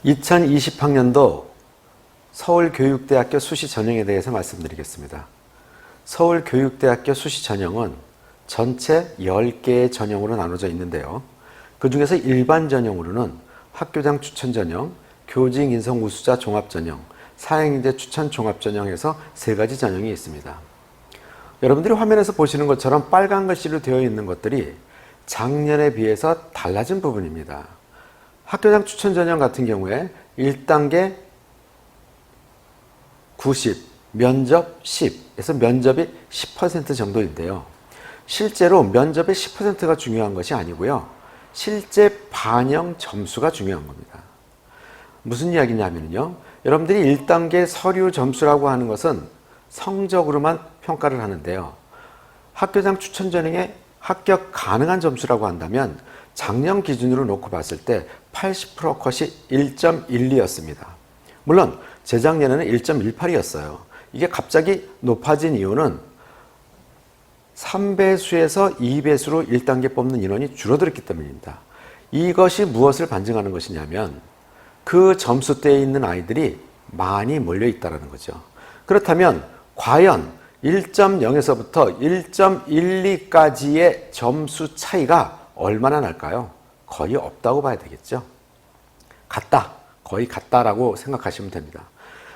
2020학년도 서울교육대학교 수시 전형에 대해서 말씀드리겠습니다. 서울교육대학교 수시 전형은 전체 10개의 전형으로 나눠져 있는데요. 그 중에서 일반 전형으로는 학교장 추천 전형, 교직 인성 우수자 종합 전형, 사양인재 추천 종합 전형에서 3가지 전형이 있습니다. 여러분들이 화면에서 보시는 것처럼 빨간 글씨로 되어 있는 것들이 작년에 비해서 달라진 부분입니다. 학교장 추천 전형 같은 경우에 1단계 90, 면접 10에서 면접이 10% 정도인데요. 실제로 면접의 10%가 중요한 것이 아니고요. 실제 반영 점수가 중요한 겁니다. 무슨 이야기냐면요. 여러분들이 1단계 서류 점수라고 하는 것은 성적으로만 평가를 하는데요. 학교장 추천 전형에 합격 가능한 점수라고 한다면 작년 기준으로 놓고 봤을 때 80% 컷이 1.12였습니다. 물론 재작년에는 1.18이었어요. 이게 갑자기 높아진 이유는 3배수에서 2배수로 1단계 뽑는 인원이 줄어들었기 때문입니다. 이것이 무엇을 반증하는 것이냐면 그 점수대에 있는 아이들이 많이 몰려 있다는 거죠. 그렇다면 과연 1.0에서부터 1.12까지의 점수 차이가 얼마나 날까요? 거의 없다고 봐야 되겠죠. 같다. 거의 같다라고 생각하시면 됩니다.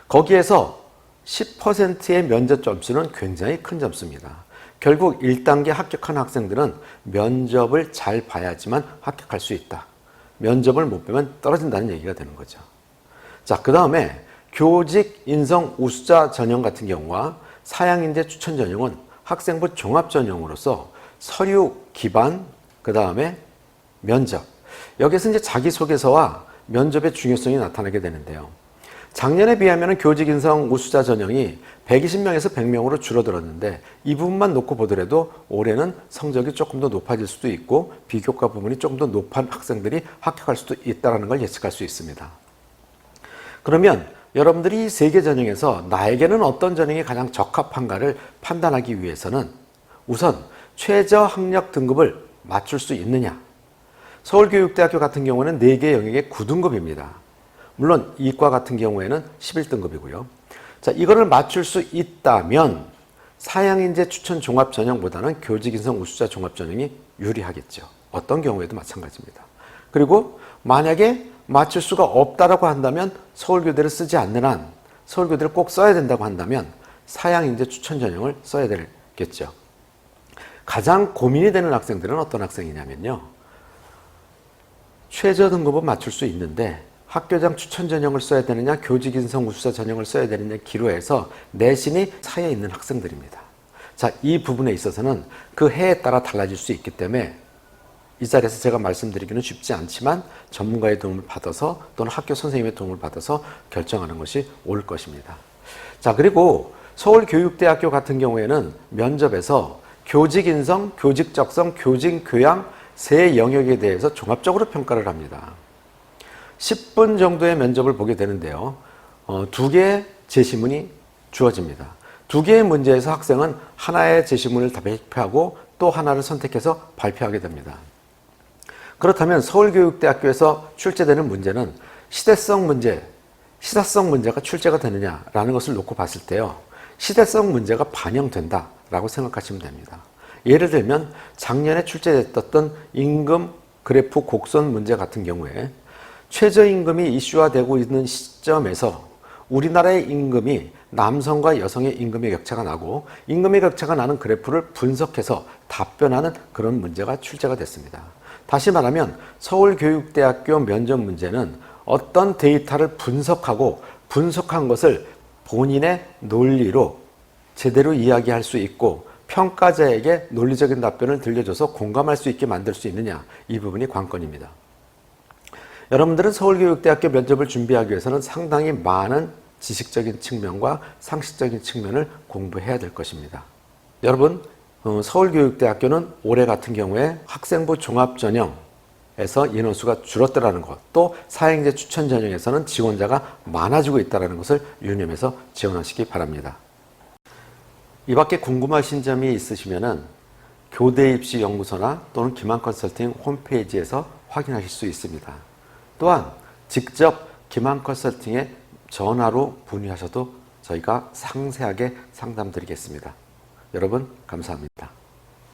거기에서 10%의 면접 점수는 굉장히 큰 점수입니다. 결국 1단계 합격한 학생들은 면접을 잘 봐야지만 합격할 수 있다. 면접을 못 보면 떨어진다는 얘기가 되는 거죠. 자, 그 다음에 교직 인성 우수자 전형 같은 경우와 사양인재 추천 전형은 학생부 종합 전형으로서 서류 기반, 그 다음에 면접. 여기서 이제 자기소개서와 면접의 중요성이 나타나게 되는데요. 작년에 비하면 교직 인성 우수자 전형이 120명에서 100명으로 줄어들었는데 이 부분만 놓고 보더라도 올해는 성적이 조금 더 높아질 수도 있고 비교과 부분이 조금 더 높은 학생들이 합격할 수도 있다는 걸 예측할 수 있습니다. 그러면 여러분들이 이 3개 전형에서 나에게는 어떤 전형이 가장 적합한가를 판단하기 위해서는 우선 최저 학력 등급을 맞출 수 있느냐. 서울교육대학교 같은 경우는 4개 영역의 9등급입니다. 물론 이과 같은 경우에는 11등급이고요. 자, 이거를 맞출 수 있다면 사양인재 추천 종합 전형보다는 교직 인성 우수자 종합 전형이 유리하겠죠. 어떤 경우에도 마찬가지입니다. 그리고 만약에 맞출 수가 없다라고 한다면 서울교대를 쓰지 않는 한 서울교대를 꼭 써야 된다고 한다면 사양인재 추천 전형을 써야 되겠죠. 가장 고민이 되는 학생들은 어떤 학생이냐면요. 최저 등급은 맞출 수 있는데 학교장 추천 전형을 써야 되느냐 교직 인성 우수자 전형을 써야 되느냐 기로해서 내신이 차여 있는 학생들입니다. 자, 이 부분에 있어서는 그 해에 따라 달라질 수 있기 때문에 이 자리에서 제가 말씀드리기는 쉽지 않지만 전문가의 도움을 받아서 또는 학교 선생님의 도움을 받아서 결정하는 것이 옳을 것입니다. 자, 그리고 서울교육대학교 같은 경우에는 면접에서 교직 인성, 교직 적성, 교직 교양 3 영역에 대해서 종합적으로 평가를 합니다. 10분 정도의 면접을 보게 되는데요. 2개의 제시문이 주어집니다. 2개의 문제에서 학생은 하나의 제시문을 발표하고 또 하나를 선택해서 발표하게 됩니다. 그렇다면 서울교육대학교에서 출제되는 문제는 시대성 문제, 시사성 문제가 출제가 되느냐라는 것을 놓고 봤을 때요. 시대성 문제가 반영된다라고 생각하시면 됩니다. 예를 들면 작년에 출제됐던 임금 그래프 곡선 문제 같은 경우에 최저임금이 이슈화되고 있는 시점에서 우리나라의 임금이 남성과 여성의 임금의 격차가 나고 임금의 격차가 나는 그래프를 분석해서 답변하는 그런 문제가 출제가 됐습니다. 다시 말하면 서울교육대학교 면접 문제는 어떤 데이터를 분석하고 분석한 것을 본인의 논리로 제대로 이야기할 수 있고 평가자에게 논리적인 답변을 들려줘서 공감할 수 있게 만들 수 있느냐, 이 부분이 관건입니다. 여러분들은 서울교육대학교 면접을 준비하기 위해서는 상당히 많은 지식적인 측면과 상식적인 측면을 공부해야 될 것입니다. 여러분, 서울교육대학교는 올해 같은 경우에 학생부 종합전형에서 인원수가 줄었다는 것, 또 사양인재 추천 전형에서는 지원자가 많아지고 있다는 것을 유념해서 지원하시기 바랍니다. 이 밖에 궁금하신 점이 있으시면 교대입시연구소나 또는 기만컨설팅 홈페이지에서 확인하실 수 있습니다. 또한 직접 김한 컨설팅에 전화로 문의하셔도 저희가 상세하게 상담드리겠습니다. 여러분 감사합니다.